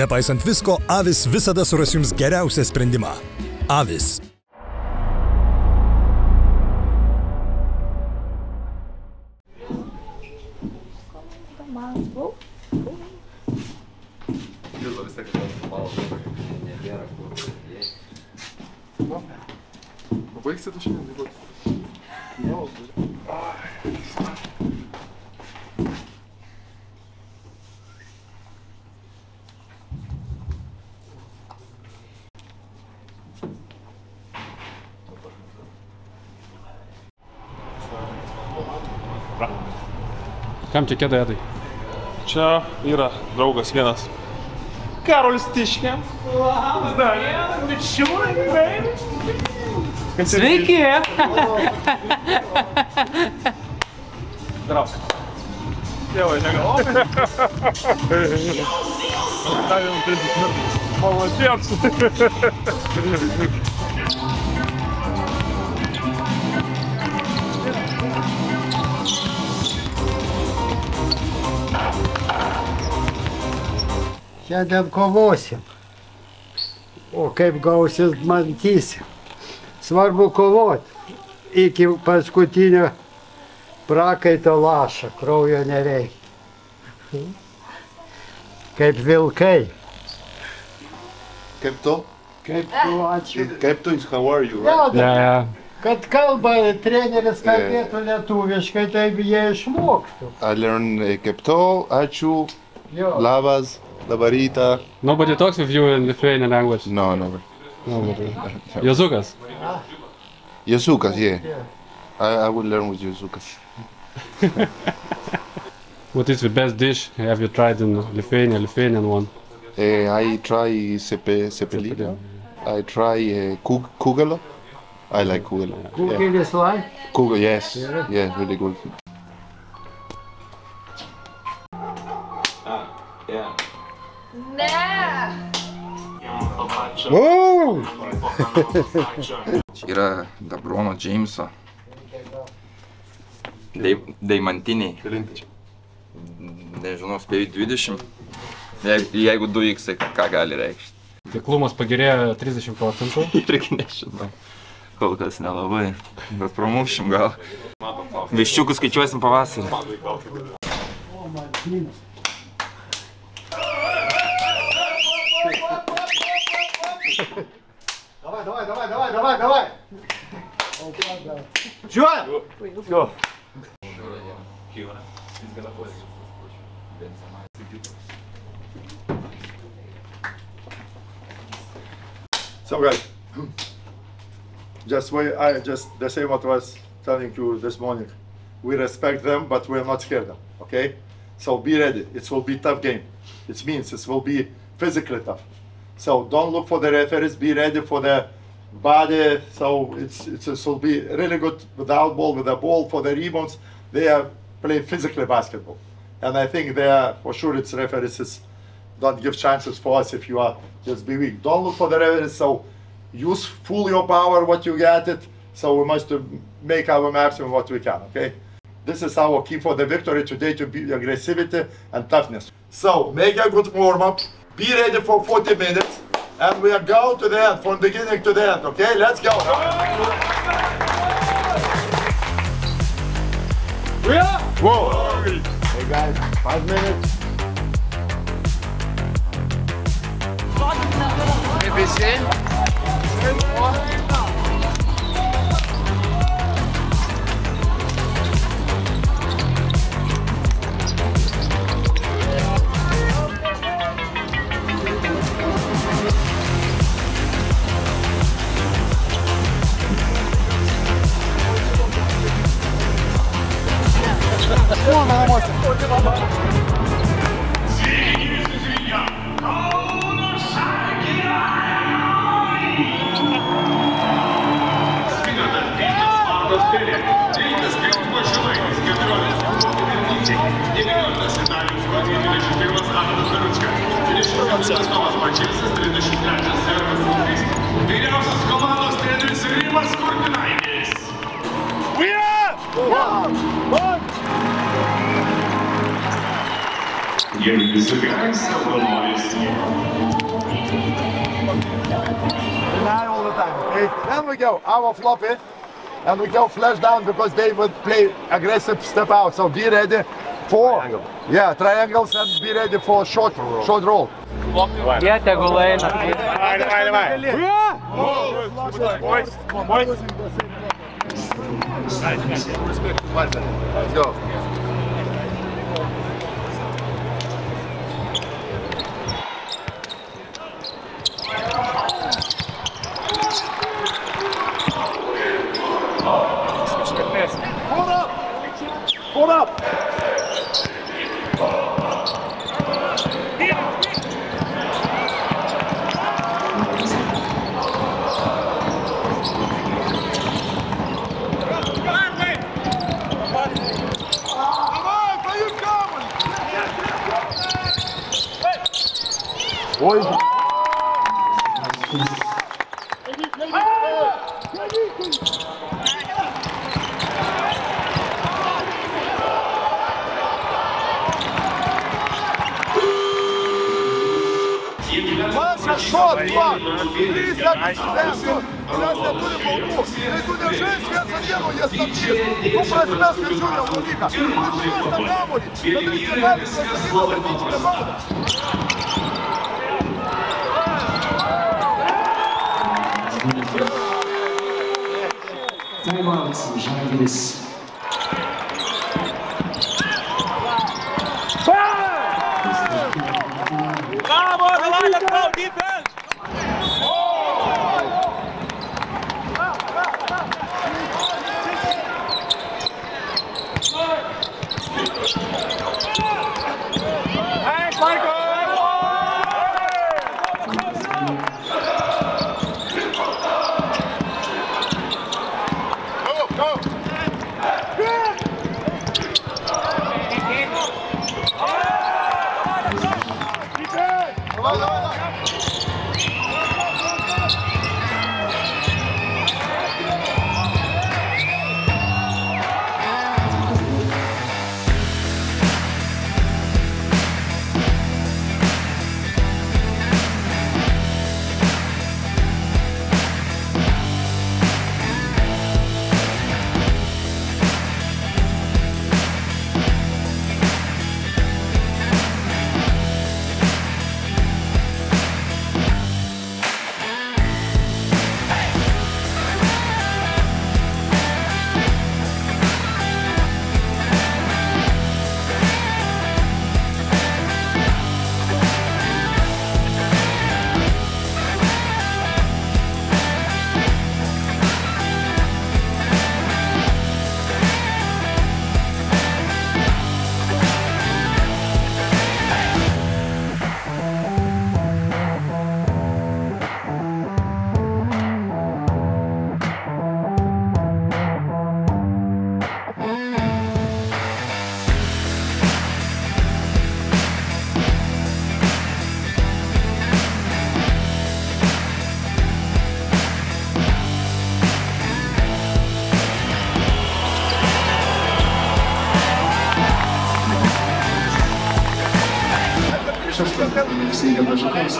Nepaisant visko, Avis visada suras jums geriausią sprendimą. Avis. Baigsi tu šiandien, tai Kam čia kėda tai? čia yra draugas vienas. Karolis Tiškė. Sveiki! Zdrav. Tėvai, negalvoju. Davėm 30 metų. Молодец! Šiandien kovosim, o kaip gausis matysim. Svarbu kovoti iki paskutinio prakaito lašo, kraujo nereikia. Kaip vilkai. Kaip tu? Kaip tu, ačiū. Kaip tu, how are you, right? Ja. Kad kalba treneris kalbėtų lietuviškai, tai jie išmoktų. I learn kaip tu, ačiū, Jo. labas, labaryta. Nobody talks with you in Lithuanian language. No, never. Nobody. Jozukas. Jesukas, yeah. I will learn with Jesukas. What is the best dish have you tried in Lithuania, Lithuanian one? I try cepelina. I try kugelo. I like kugelo. Kugelis like? Kugel, yes. Yeah, really good. Čia yra Dabrono Džeimso deimantiniai. Nežinau, spėjau 20. Jeigu 2x, ką gali reikšti? Veiklumas pagerėjo 30%. Irgi nežinau. Kol kas nelabai, bet pramušim gal. Viščiukus skaičiuosim pavasarį. Давай. Чё? Go. So guys, just the same what I was telling you this morning. We respect them, but we're not scared of them, okay? So be ready. It will be a tough game. It means it will be physically tough. So don't look for the referees, be ready for the body. So it will be really good without ball, with the ball, for the rebounds. They are playing physically basketball. And I think they are, for sure it's referees, don't give chances for us if you are just be weak. Don't look for the referees, so use full your power, what you get it. So we must make our maximum what we can, okay? This is our key for the victory today, to be aggressivity and toughness. So make a good warm-up, be ready for 40 minutes, and we are going to the end, from beginning to the end, okay? Let's go! Whoa! Hey guys, 5 minutes. BC. BC Zalgiris Kaunas. Deny all the time, okay? Then we go our flop it, and we go flash down because they would play aggressive step out. So be ready for triangles and be ready for short roll. Я tegul eina. Let's go. Hold up! Ой. Шот, два! 3 секунды! Сейчас я туди болту! Ты тут держись, свет задену, я стопчил! Ну, просмес Мичуня, Владика! Ты просто на море! Да ты все дали, просто не надо, Timeout, Zalgiris. Bravo, давай, let's go, defense! Hey, Michael! BC Zalgiris Kaunas.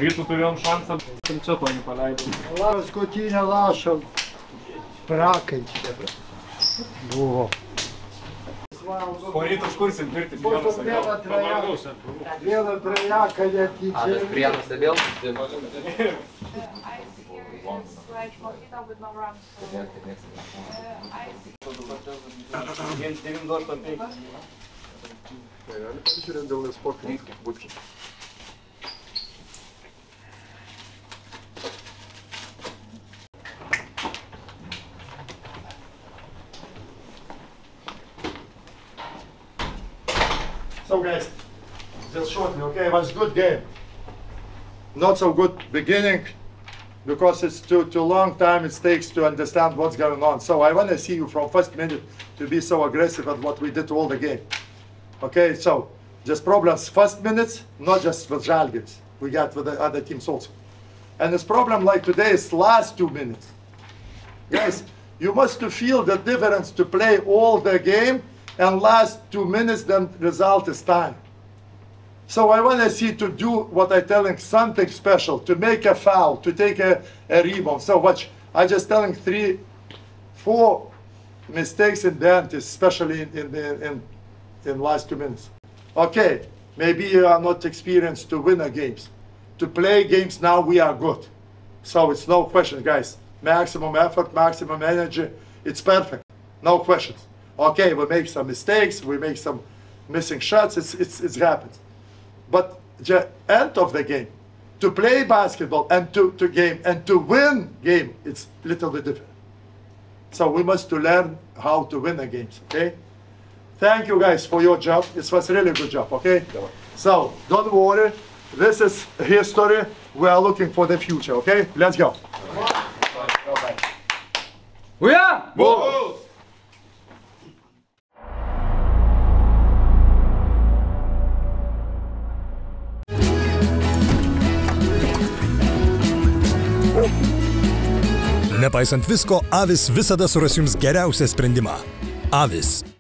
Rytų turėjom šansą, Trimčiuko nepaleidom. Paskutinę lašą prakaičia buvo. Po rytų užkursim pirti Vieną trajeką netyčia. Prienas stebėl? So guys, just shortly, okay, it was a good game. Not so good beginning, because it's too long time it takes to understand what's going on. So I want to see you from first minute to be so aggressive at what we did all the game. Okay, so just problems first minutes, not just with Zalgiris. We got with the other teams also. And this problem like today is last 2 minutes. Guys, you must feel the difference to play all the game and last 2 minutes, then result is time. So I want to see to do what I'm telling, something special, to make a foul, to take a rebound. So watch, I just telling 3, 4 mistakes in the end, especially in last 2 minutes. Okay, maybe you are not experienced to win a games. To play games now we are good. So it's no question, guys. Maximum effort, maximum energy, it's perfect, no questions. Okay, we make some mistakes, we make some missing shots, it happens. But the end of the game, to play basketball and to win game, it's a little bit different. So we must learn how to win the games, okay? Thank you guys for your job. It was a really good job, okay? So don't worry, this is history. We are looking for the future, okay? Let's go. We are! Whoa! Nepaisant visko, Avis visada suras jums geriausią sprendimą. Avis.